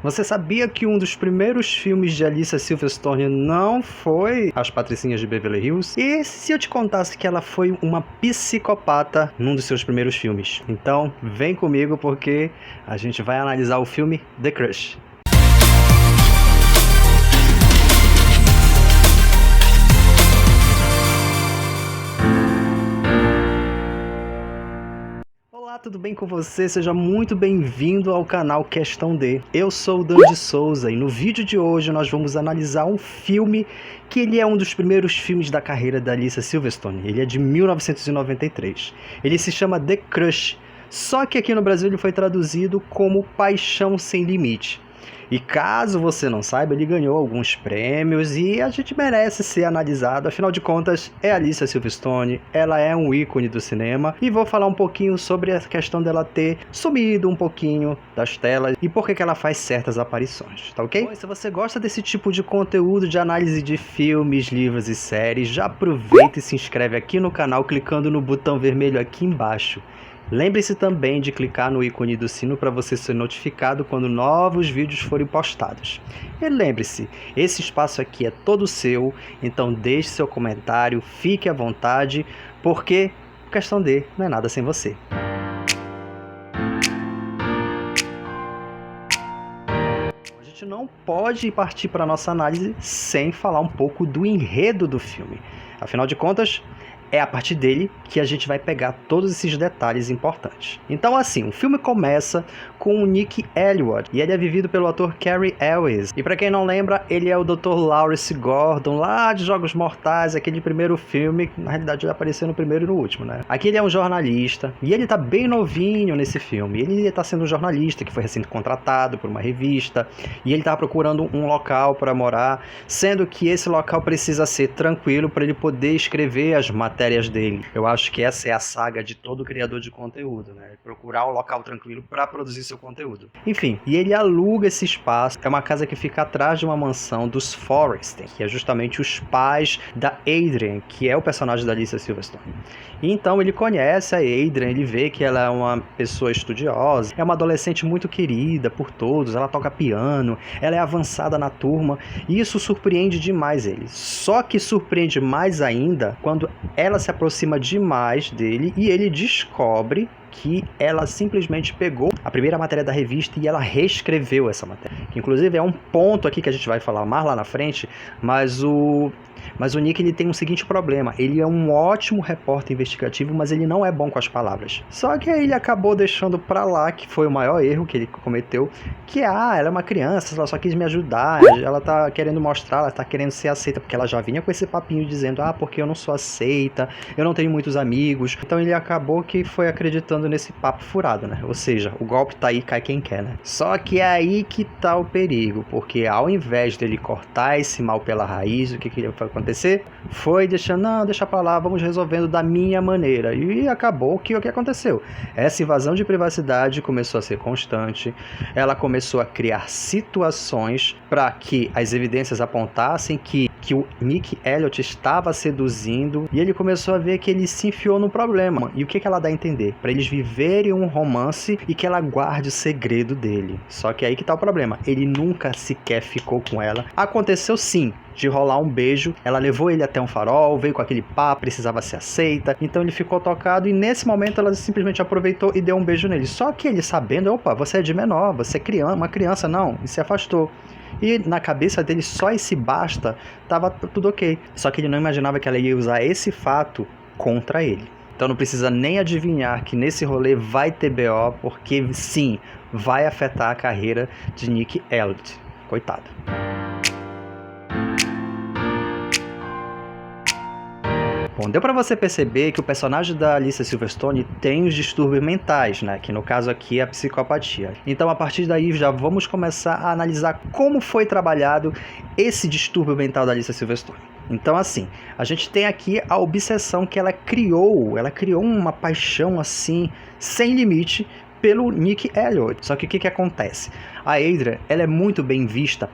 Você sabia que um dos primeiros filmes de Alicia Silverstone não foi As Patricinhas de Beverly Hills? E se eu te contasse que ela foi uma psicopata num dos seus primeiros filmes? Então, vem comigo porque a gente vai analisar o filme The Crush. Olá, tudo bem com você? Seja muito bem-vindo ao canal Questão D. Eu sou o Dan de Souza e no vídeo de hoje nós vamos analisar um filme que ele é um dos primeiros filmes da carreira da Alicia Silverstone. Ele é de 1993. Ele se chama The Crush, só que aqui no Brasil ele foi traduzido como Paixão Sem Limite. E caso você não saiba, ele ganhou alguns prêmios e a gente merece ser analisado. Afinal de contas, é Alicia Silverstone, ela é um ícone do cinema. E vou falar um pouquinho sobre a questão dela ter sumido um pouquinho das telas e por que ela faz certas aparições, tá ok? Bom, se você gosta desse tipo de conteúdo de análise de filmes, livros e séries, já aproveita e se inscreve aqui no canal clicando no botão vermelho aqui embaixo. Lembre-se também de clicar no ícone do sino para você ser notificado quando novos vídeos forem postados. E lembre-se, esse espaço aqui é todo seu, então deixe seu comentário, fique à vontade, porque Questão D não é nada sem você. A gente não pode partir para a nossa análise sem falar um pouco do enredo do filme. Afinal de contas, é a partir dele que a gente vai pegar todos esses detalhes importantes. Então assim, o filme começa com o Nick Elliott, e ele é vivido pelo ator Cary Elwes. E para quem não lembra, ele é o Dr. Lawrence Gordon, lá de Jogos Mortais, aquele primeiro filme, que na realidade ele apareceu no primeiro e no último, né? Aqui ele é um jornalista, e ele tá bem novinho nesse filme. Ele tá sendo um jornalista que foi recém contratado por uma revista, e ele tá procurando um local para morar, sendo que esse local precisa ser tranquilo para ele poder escrever as matérias dele. Eu acho que essa é a saga de todo criador de conteúdo, né? Procurar um local tranquilo para produzir seu conteúdo. Enfim, e ele aluga esse espaço. É uma casa que fica atrás de uma mansão dos Forrester, que é justamente os pais da Adrian, que é o personagem da Alicia Silverstone. E então ele conhece a Adrian, ele vê que ela é uma pessoa estudiosa, é uma adolescente muito querida por todos, ela toca piano, ela é avançada na turma, e isso surpreende demais ele. Só que surpreende mais ainda quando ela se aproxima demais dele e ele descobre que ela simplesmente pegou a primeira matéria da revista e ela reescreveu essa matéria. Que inclusive é um ponto aqui que a gente vai falar mais lá na frente, mas o Nick ele tem um seguinte problema: ele é um ótimo repórter investigativo, mas ele não é bom com as palavras. Só que aí ele acabou deixando pra lá, que foi o maior erro que ele cometeu, que ela é uma criança, ela só quis me ajudar, ela tá querendo mostrar, ela tá querendo ser aceita, porque ela já vinha com esse papinho dizendo, porque eu não sou aceita, eu não tenho muitos amigos. Então ele acabou que foi acreditando nesse papo furado, né? Ou seja, o golpe tá aí, cai quem quer, né? Só que é aí que tá o perigo, porque ao invés dele cortar esse mal pela raiz, o que ele foi acontecer? Foi deixando, não, deixa pra lá, vamos resolvendo da minha maneira. E acabou que o que aconteceu? Essa invasão de privacidade começou a ser constante, ela começou a criar situações para que as evidências apontassem que o Nick Elliott estava seduzindo, e ele começou a ver que ele se enfiou no problema. E o que ela dá a entender? Para eles viverem um romance e que ela guarde o segredo dele. Só que aí que tá o problema, ele nunca sequer ficou com ela. Aconteceu sim de rolar um beijo, ela levou ele até um farol, veio com aquele papo, precisava ser aceita, então ele ficou tocado e nesse momento ela simplesmente aproveitou e deu um beijo nele. Só que ele sabendo, opa, você é de menor, você é uma criança, não, e se afastou. E na cabeça dele só esse basta, tava tudo ok. Só que ele não imaginava que ela ia usar esse fato contra ele. Então não precisa nem adivinhar que nesse rolê vai ter BO, porque sim, vai afetar a carreira de Nick Elliott. Coitado. Bom, deu pra você perceber que o personagem da Alicia Silverstone tem os distúrbios mentais, né? Que no caso aqui é a psicopatia. Então a partir daí já vamos começar a analisar como foi trabalhado esse distúrbio mental da Alicia Silverstone. Então assim, a gente tem aqui a obsessão que ela criou uma paixão assim, sem limite, pelo Nick Elliott. Só que o que acontece? A Adrian, ela é muito bem vista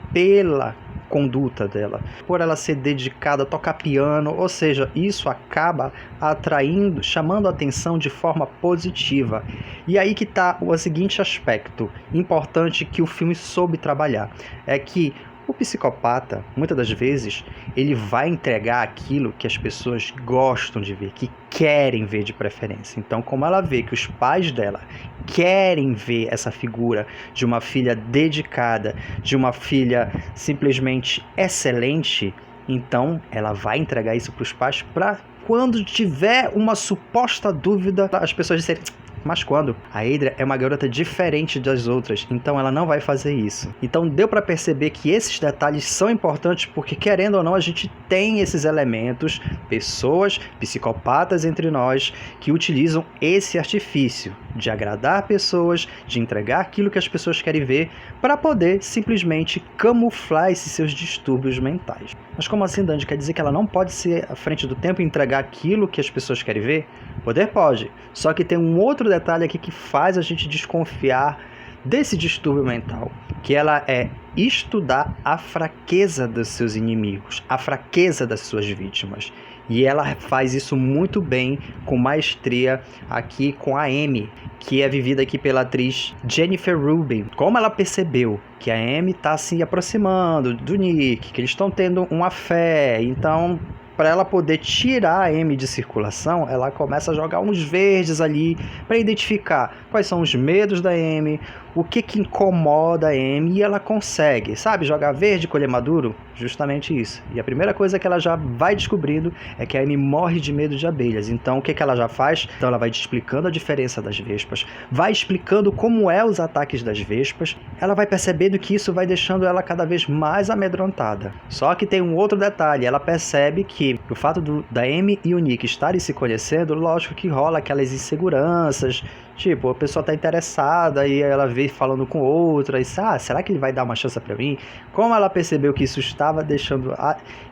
conduta dela, por ela ser dedicada a tocar piano, ou seja, isso acaba atraindo, chamando a atenção de forma positiva. E aí que está o seguinte aspecto importante que o filme soube trabalhar, é que o psicopata, muitas das vezes, ele vai entregar aquilo que as pessoas gostam de ver, que querem ver de preferência. Então, como ela vê que os pais dela querem ver essa figura de uma filha dedicada, de uma filha simplesmente excelente, então ela vai entregar isso para os pais para quando tiver uma suposta dúvida, as pessoas disserem: mas quando? A Adria é uma garota diferente das outras, então ela não vai fazer isso. Então deu para perceber que esses detalhes são importantes porque, querendo ou não, a gente tem esses elementos, pessoas, psicopatas entre nós, que utilizam esse artifício de agradar pessoas, de entregar aquilo que as pessoas querem ver, para poder simplesmente camuflar esses seus distúrbios mentais. Mas como assim, Dandy? Quer dizer que ela não pode ser à frente do tempo e entregar aquilo que as pessoas querem ver? Poder pode, só que tem um outro detalhe aqui que faz a gente desconfiar desse distúrbio mental, que ela é estudar a fraqueza dos seus inimigos, a fraqueza das suas vítimas. E ela faz isso muito bem, com maestria, aqui com a Amy, que é vivida aqui pela atriz Jennifer Rubin. Como ela percebeu que a Amy está se aproximando do Nick, que eles estão tendo uma fé, então, para ela poder tirar a Amy de circulação, ela começa a jogar uns verdes ali para identificar quais são os medos da Amy, o que incomoda a Amy, e ela consegue, sabe, jogar verde e colher maduro, justamente isso. E a primeira coisa que ela já vai descobrindo é que a Amy morre de medo de abelhas. Então o que ela já faz? Então ela vai te explicando a diferença das vespas, vai explicando como é os ataques das vespas, ela vai percebendo que isso vai deixando ela cada vez mais amedrontada. Só que tem um outro detalhe, ela percebe que o fato da Amy e o Nick estarem se conhecendo, lógico que rola aquelas inseguranças, tipo, a pessoa tá interessada e ela vê falando com outra, e será que ele vai dar uma chance pra mim? Como ela percebeu que isso estava deixando,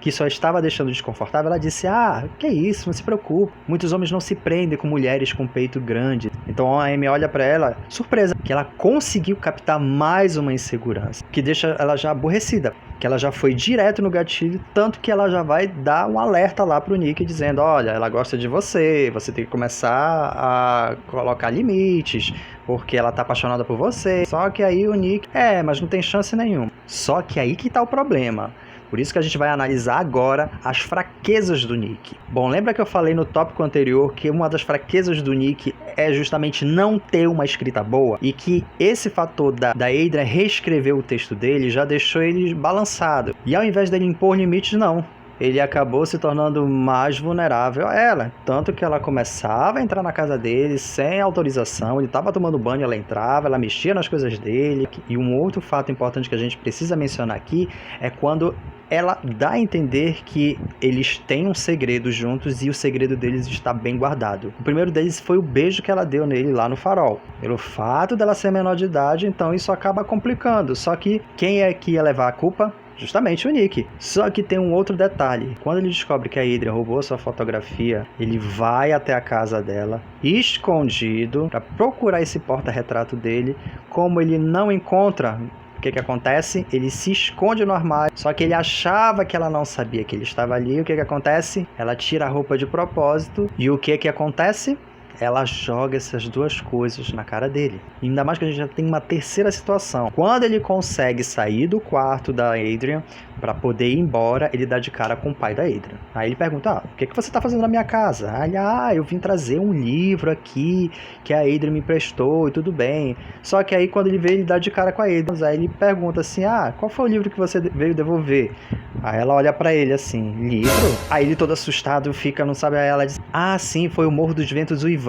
que só estava deixando desconfortável, ela disse: que isso, não se preocupe, muitos homens não se prendem com mulheres com peito grande. Então a Amy olha pra ela, surpresa, que ela conseguiu captar mais uma insegurança, que deixa ela já aborrecida, que ela já foi direto no gatilho, tanto que ela já vai dar um alerta lá pro Nick, dizendo: olha, ela gosta de você, você tem que começar a colocar limites, porque ela tá apaixonada por você. Só que aí o Nick, mas não tem chance nenhuma. Só que aí que tá o problema. Por isso que a gente vai analisar agora as fraquezas do Nick. Bom, lembra que eu falei no tópico anterior que uma das fraquezas do Nick é justamente não ter uma escrita boa? E que esse fator da Adria reescrever o texto dele já deixou ele balançado. E ao invés dele impor limites, não. Ele acabou se tornando mais vulnerável a ela. Tanto que ela começava a entrar na casa dele sem autorização. Ele estava tomando banho, ela entrava, ela mexia nas coisas dele. E um outro fato importante que a gente precisa mencionar aqui é quando ela dá a entender que eles têm um segredo juntos e o segredo deles está bem guardado. O primeiro deles foi o beijo que ela deu nele lá no farol. Pelo fato dela ser menor de idade, então isso acaba complicando. Só que quem é que ia levar a culpa? Justamente o Nick. Só que tem um outro detalhe. Quando ele descobre que a Adria roubou sua fotografia, ele vai até a casa dela, escondido, para procurar esse porta-retrato dele. Como ele não encontra, o que acontece? Ele se esconde no armário, só que ele achava que ela não sabia que ele estava ali. O que acontece? Ela tira a roupa de propósito. E o que acontece? Ela joga essas duas coisas na cara dele. E ainda mais que a gente já tem uma terceira situação. Quando ele consegue sair do quarto da Adria para poder ir embora, ele dá de cara com o pai da Adria. Aí ele pergunta: o que você está fazendo na minha casa? Aí ele: eu vim trazer um livro aqui que a Adria me emprestou e tudo bem. Só que aí quando ele vê, ele dá de cara com a Adria. Aí ele pergunta assim: qual foi o livro que você veio devolver? Aí ela olha pra ele assim: livro? Aí ele todo assustado fica, não sabe. Aí ela diz: sim, foi o Morro dos Ventos Uivantes.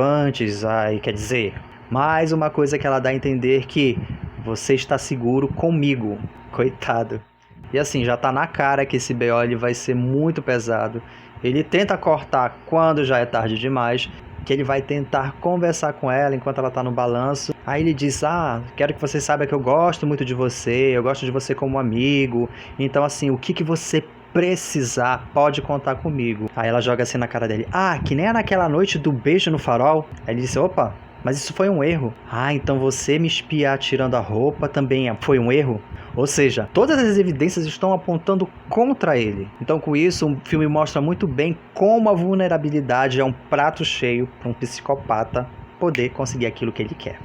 Aí quer dizer, mais uma coisa que ela dá a entender que você está seguro comigo. Coitado. E assim, já tá na cara que esse BO ele vai ser muito pesado. Ele tenta cortar quando já é tarde demais, que ele vai tentar conversar com ela enquanto ela tá no balanço. Aí ele diz: quero que você saiba que eu gosto muito de você, eu gosto de você como amigo, então assim, o que você precisar, pode contar comigo. Aí ela joga assim na cara dele: que nem é naquela noite do beijo no farol? Aí ele disse: opa, Mas isso foi um erro. Ah, então você me espiar tirando a roupa também foi um erro? Ou seja, todas as evidências estão apontando contra ele. Então, com isso, o filme mostra muito bem como a vulnerabilidade é um prato cheio para um psicopata poder conseguir aquilo que ele quer.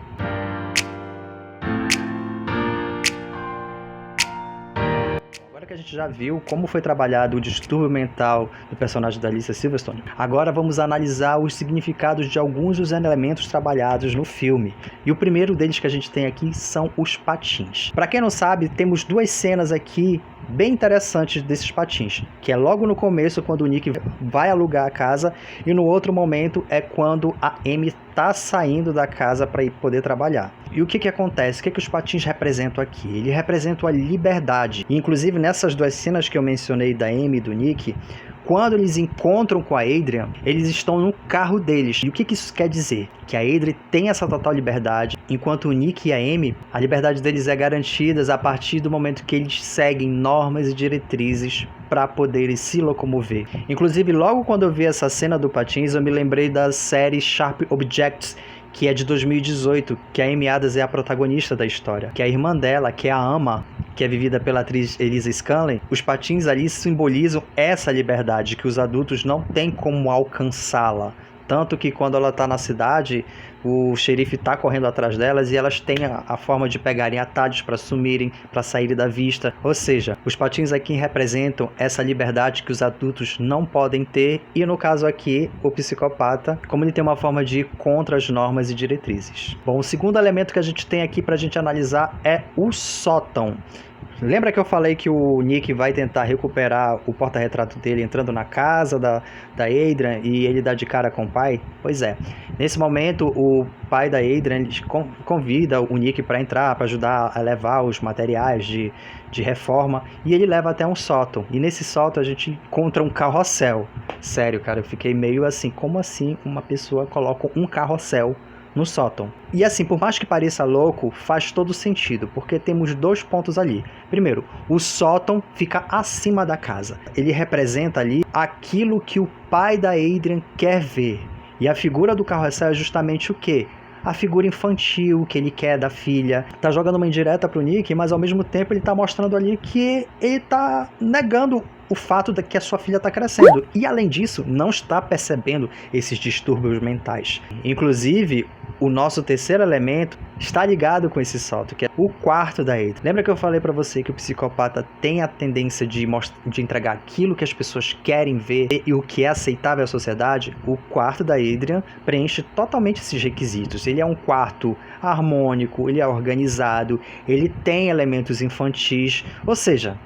Agora que a gente já viu como foi trabalhado o distúrbio mental do personagem da Alicia Silverstone, agora vamos analisar os significados de alguns dos elementos trabalhados no filme. E o primeiro deles que a gente tem aqui são os patins. Para quem não sabe, temos duas cenas aqui bem interessantes desses patins, que é logo no começo, quando o Nick vai alugar a casa, e no outro momento é quando a Amy está saindo da casa para ir poder trabalhar. E o que acontece? O que os patins representam aqui? Eles representam a liberdade. E, inclusive, nessas duas cenas que eu mencionei da Amy e do Nick, quando eles encontram com a Adrian, eles estão no carro deles. E o que isso quer dizer? Que a Adrian tem essa total liberdade, enquanto o Nick e a Amy, a liberdade deles é garantida a partir do momento que eles seguem normas e diretrizes para poderem se locomover. Inclusive, logo quando eu vi essa cena do patins, eu me lembrei da série Sharp Objects, que é de 2018, que a Amy Adams é a protagonista da história, que a irmã dela, que é a Ama, que é vivida pela atriz Elisa Scanlon. Os patins ali simbolizam essa liberdade, que os adultos não têm como alcançá-la. Tanto que quando ela está na cidade, o xerife está correndo atrás delas e elas têm a forma de pegarem atalhos para sumirem, para saírem da vista. Ou seja, os patins aqui representam essa liberdade que os adultos não podem ter. E no caso aqui, o psicopata, como ele tem uma forma de ir contra as normas e diretrizes. Bom, o segundo elemento que a gente tem aqui para a gente analisar é o sótão. Lembra que eu falei que o Nick vai tentar recuperar o porta-retrato dele entrando na casa da Adrian e ele dá de cara com o pai? Pois é. Nesse momento, o pai da Adrian convida o Nick para entrar, para ajudar a levar os materiais de reforma, e ele leva até um sótão. E nesse sótão a gente encontra um carrossel. Sério, cara, eu fiquei meio assim, como assim uma pessoa coloca um carrossel no sótão? E assim, por mais que pareça louco, faz todo sentido, porque temos dois pontos ali. Primeiro, o sótão fica acima da casa. Ele representa ali aquilo que o pai da Adrian quer ver. E a figura do carrossel é justamente o quê? A figura infantil que ele quer da filha. Tá jogando uma indireta pro Nick, mas ao mesmo tempo ele tá mostrando ali que ele tá negando o fato de que a sua filha está crescendo. E além disso, não está percebendo esses distúrbios mentais. Inclusive, o nosso terceiro elemento está ligado com esse salto, que é o quarto da Adrian. Lembra que eu falei para você que o psicopata tem a tendência de entregar aquilo que as pessoas querem ver e o que é aceitável à sociedade? O quarto da Adrian preenche totalmente esses requisitos. Ele é um quarto harmônico, ele é organizado, ele tem elementos infantis, ou seja,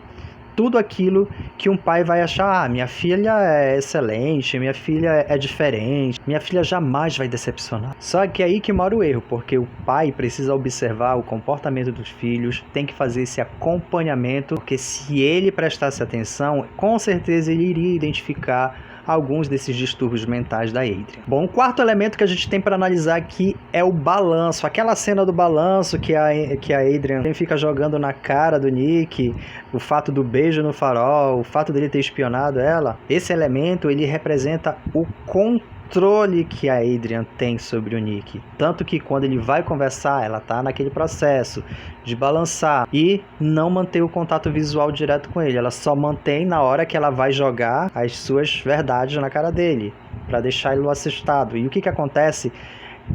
tudo aquilo que um pai vai achar, minha filha é excelente, minha filha é diferente, minha filha jamais vai decepcionar. Só que é aí que mora o erro, porque o pai precisa observar o comportamento dos filhos, tem que fazer esse acompanhamento, porque se ele prestasse atenção, com certeza ele iria identificar alguns desses distúrbios mentais da Adrian. Bom, o quarto elemento que a gente tem para analisar aqui é o balanço. Aquela cena do balanço que a Adrian fica jogando na cara do Nick, o fato do beijo no farol, o fato dele ter espionado ela. Esse elemento, ele representa o controle que a Adrian tem sobre o Nick. Tanto que quando ele vai conversar, ela tá naquele processo de balançar e não manter o contato visual direto com ele. Ela só mantém na hora que ela vai jogar as suas verdades na cara dele, para deixar ele assustado. E o que acontece?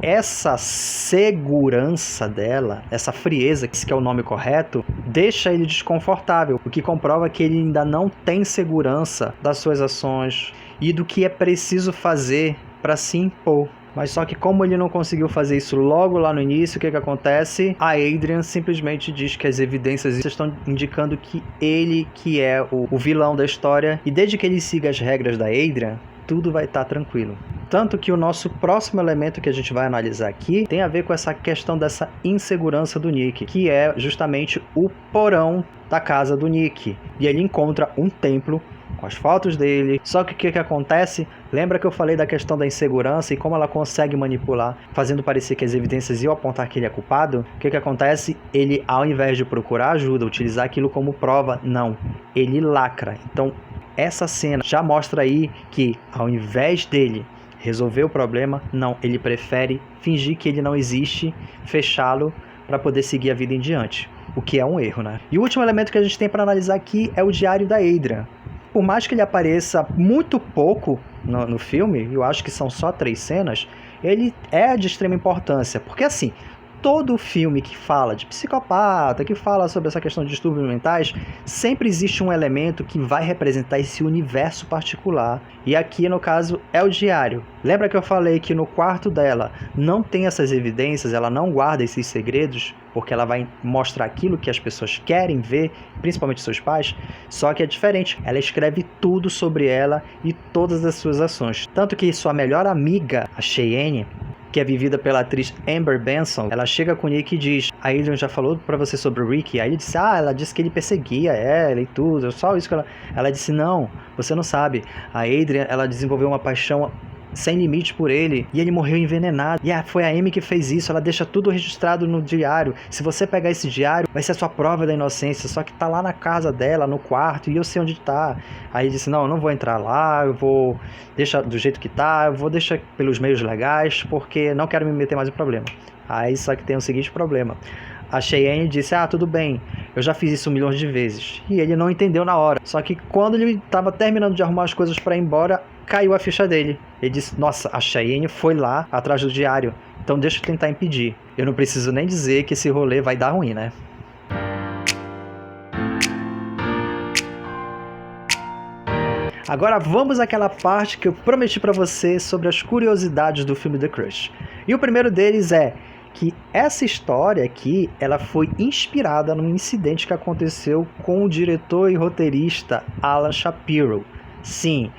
Essa segurança dela, essa frieza, que é o nome correto, deixa ele desconfortável, o que comprova que ele ainda não tem segurança das suas ações e do que é preciso fazer para se impor. Mas só que como ele não conseguiu fazer isso logo lá no início, o que acontece? A Adrian simplesmente diz que as evidências estão indicando que ele que é o vilão da história, e desde que ele siga as regras da Adrian, tudo vai estar tranquilo. Tanto que o nosso próximo elemento que a gente vai analisar aqui tem a ver com essa questão dessa insegurança do Nick, que é justamente o porão da casa do Nick. E ele encontra um templo com as fotos dele. Só que o que acontece? Lembra que eu falei da questão da insegurança e como ela consegue manipular, fazendo parecer que as evidências iam apontar que ele é culpado? O que acontece? Ele, ao invés de procurar ajuda, utilizar aquilo como prova, não. Ele lacra. Então, essa cena já mostra aí que, ao invés dele resolver o problema. Não, ele prefere fingir que ele não existe, fechá-lo para poder seguir a vida em diante, o que é um erro, né? E o último elemento que a gente tem para analisar aqui é o diário da Adrian. Por mais que ele apareça muito pouco no filme, eu acho que são só 3 cenas, ele é de extrema importância, porque assim, todo filme que fala de psicopata, que fala sobre essa questão de distúrbios mentais, sempre existe um elemento que vai representar esse universo particular. E aqui, no caso, é o diário. Lembra que eu falei que no quarto dela não tem essas evidências, ela não guarda esses segredos, porque ela vai mostrar aquilo que as pessoas querem ver, principalmente seus pais? Só que é diferente. Ela escreve tudo sobre ela e todas as suas ações. Tanto que sua melhor amiga, a Cheyenne, que é vivida pela atriz Amber Benson, ela chega com o Nick e diz: a Adrian já falou pra você sobre o Ricky? Aí ele disse: ela disse que ele perseguia ela e tudo, só isso que ela disse: não, você não sabe, a Adrian, ela desenvolveu uma paixão sem limite por ele, e ele morreu envenenado, e foi a Amy que fez isso, ela deixa tudo registrado no diário, se você pegar esse diário, vai ser a sua prova da inocência, só que tá lá na casa dela, no quarto, e eu sei onde tá. Aí ele disse: não, eu não vou entrar lá, eu vou deixar do jeito que tá, eu vou deixar pelos meios legais, porque não quero me meter mais em problema. Aí só que tem o seguinte problema: a Cheyenne disse: tudo bem, eu já fiz isso milhões de vezes. E ele não entendeu na hora. Só que quando ele estava terminando de arrumar as coisas para ir embora, caiu a ficha dele. Ele disse: nossa, a Cheyenne foi lá atrás do diário, então deixa eu tentar impedir. Eu não preciso nem dizer que esse rolê vai dar ruim, né? Agora vamos àquela parte que eu prometi para você sobre as curiosidades do filme The Crush. E o primeiro deles é que essa história aqui, ela foi inspirada num incidente que aconteceu com o diretor e roteirista Alan Shapiro. Sim,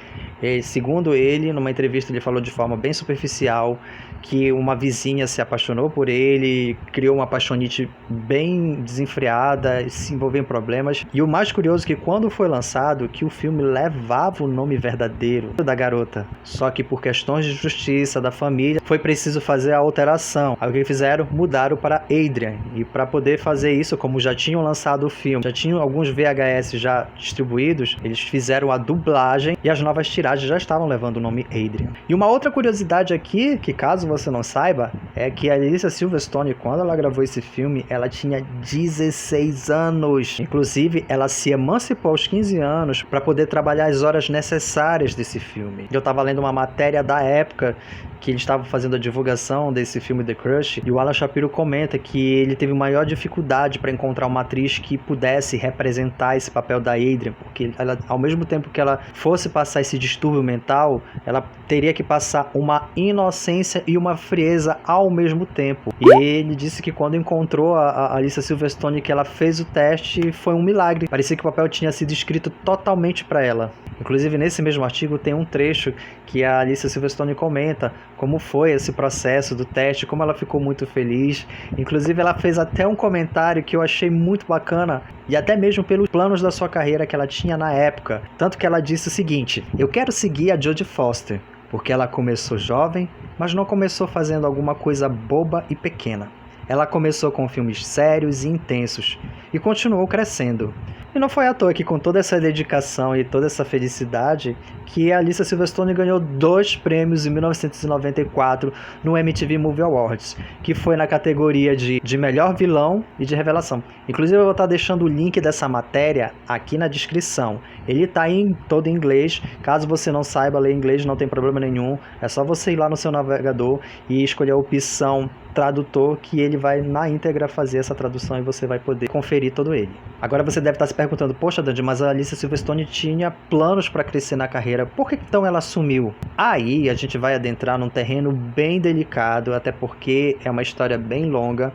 segundo ele, numa entrevista ele falou de forma bem superficial que uma vizinha se apaixonou por ele, criou uma paixonite bem desenfreada, se envolveu em problemas. E o mais curioso é que quando foi lançado, que o filme levava o nome verdadeiro da garota. Só que por questões de justiça da família, foi preciso fazer a alteração. Aí o que fizeram? Mudaram para Adrian. E para poder fazer isso, como já tinham lançado o filme, já tinham alguns VHS já distribuídos, eles fizeram a dublagem e as novas tiragens já estavam levando o nome Adrian. E uma outra curiosidade aqui, que caso você não saiba, é que a Alicia Silverstone, quando ela gravou esse filme, ela tinha 16 anos. Inclusive, ela se emancipou aos 15 anos para poder trabalhar as horas necessárias desse filme. Eu estava lendo uma matéria da época que eles estavam fazendo a divulgação desse filme The Crush, e o Alan Shapiro comenta que ele teve maior dificuldade para encontrar uma atriz que pudesse representar esse papel da Adrian, porque ela, ao mesmo tempo que ela fosse passar esse distúrbio mental, ela teria que passar uma inocência e uma frieza ao mesmo tempo. E ele disse que quando encontrou a Alicia Silverstone, que ela fez o teste, foi um milagre. Parecia que o papel tinha sido escrito totalmente para ela. Inclusive, nesse mesmo artigo tem um trecho que a Alicia Silverstone comenta como foi esse processo do teste, como ela ficou muito feliz. Inclusive, ela fez até um comentário que eu achei muito bacana, e até mesmo pelos planos da sua carreira que ela tinha na época. Tanto que ela disse o seguinte: eu quero seguir a Jodie Foster, porque ela começou jovem, mas não começou fazendo alguma coisa boba e pequena. Ela começou com filmes sérios e intensos, e continuou crescendo. E não foi à toa que com toda essa dedicação e toda essa felicidade que a Alicia Silverstone ganhou 2 prêmios em 1994 no MTV Movie Awards, que foi na categoria de melhor vilão e de revelação. Inclusive eu vou estar deixando o link dessa matéria aqui na descrição. Ele está todo em inglês, caso você não saiba ler inglês não tem problema nenhum, é só você ir lá no seu navegador e escolher a opção tradutor, que ele vai na íntegra fazer essa tradução e você vai poder conferir todo ele. Agora você deve estar se perguntando: poxa, Dandy, mas a Alicia Silverstone tinha planos para crescer na carreira, por que então ela sumiu? Aí a gente vai adentrar num terreno bem delicado, até porque é uma história bem longa,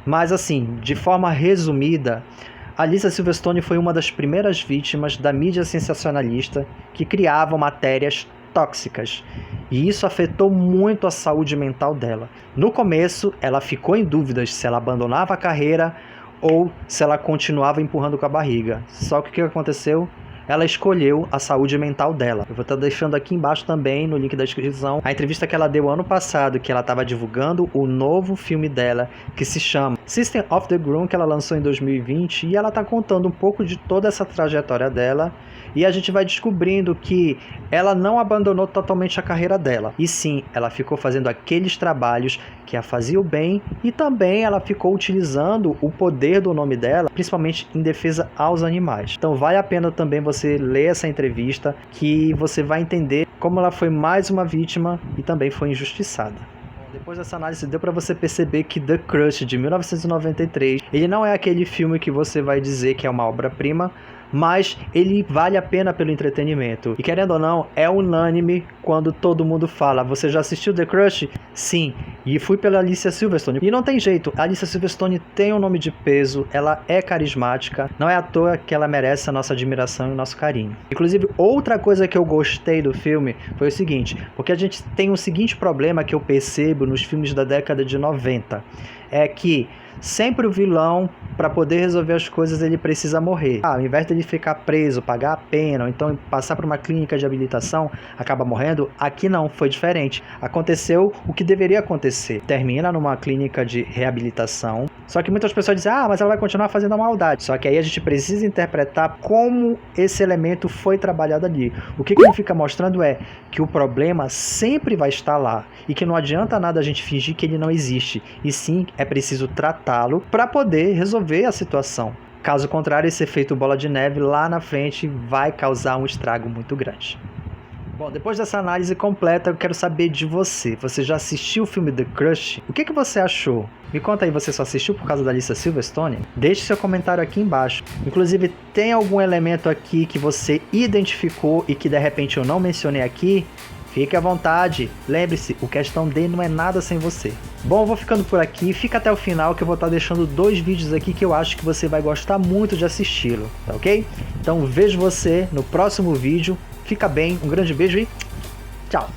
mas assim, de forma resumida, a Alicia Silverstone foi uma das primeiras vítimas da mídia sensacionalista que criava matérias tóxicas, e isso afetou muito a saúde mental dela. No começo, ela ficou em dúvidas se ela abandonava a carreira ou se ela continuava empurrando com a barriga. Só que o que aconteceu? ela escolheu a saúde mental dela. Eu vou estar deixando aqui embaixo também, no link da descrição, a entrevista que ela deu ano passado, que ela estava divulgando o novo filme dela, que se chama System of the Groom, que ela lançou em 2020, e ela está contando um pouco de toda essa trajetória dela, e a gente vai descobrindo que ela não abandonou totalmente a carreira dela, e sim, ela ficou fazendo aqueles trabalhos que a faziam bem, e também ela ficou utilizando o poder do nome dela, principalmente em defesa aos animais. Então vale a pena também você ler essa entrevista, que você vai entender como ela foi mais uma vítima e também foi injustiçada. Depois dessa análise deu para você perceber que The Crush de 1993, ele não é aquele filme que você vai dizer que é uma obra-prima, mas ele vale a pena pelo entretenimento. E querendo ou não, é unânime quando todo mundo fala: você já assistiu The Crush? Sim, e fui pela Alicia Silverstone. E não tem jeito, a Alicia Silverstone tem um nome de peso, ela é carismática, não é à toa que ela merece a nossa admiração e o nosso carinho. Inclusive, outra coisa que eu gostei do filme foi o seguinte, porque a gente tem o seguinte problema que eu percebo nos filmes da década de 90, é que sempre o vilão, para poder resolver as coisas, ele precisa morrer. Ao invés de ele ficar preso, pagar a pena, ou então passar por uma clínica de habilitação, acaba morrendo. Aqui não, foi diferente. Aconteceu o que deveria acontecer. Termina numa clínica de reabilitação. Só que muitas pessoas dizem: mas ela vai continuar fazendo a maldade. Só que aí a gente precisa interpretar como esse elemento foi trabalhado ali. O que ele fica mostrando é que o problema sempre vai estar lá. E que não adianta nada a gente fingir que ele não existe. E sim, é preciso tratá-lo para poder resolver a situação. Caso contrário, esse efeito bola de neve lá na frente vai causar um estrago muito grande. Bom, depois dessa análise completa, eu quero saber de você. Você já assistiu o filme The Crush? O que você achou? Me conta aí, você só assistiu por causa da Alicia Silverstone? Deixe seu comentário aqui embaixo. Inclusive, tem algum elemento aqui que você identificou e que de repente eu não mencionei aqui? Fique à vontade. Lembre-se, o Questão D não é nada sem você. Bom, eu vou ficando por aqui. Fica até o final que eu vou estar deixando 2 vídeos aqui que eu acho que você vai gostar muito de assisti-lo, tá ok? Então vejo você no próximo vídeo. Fica bem, um grande beijo e tchau!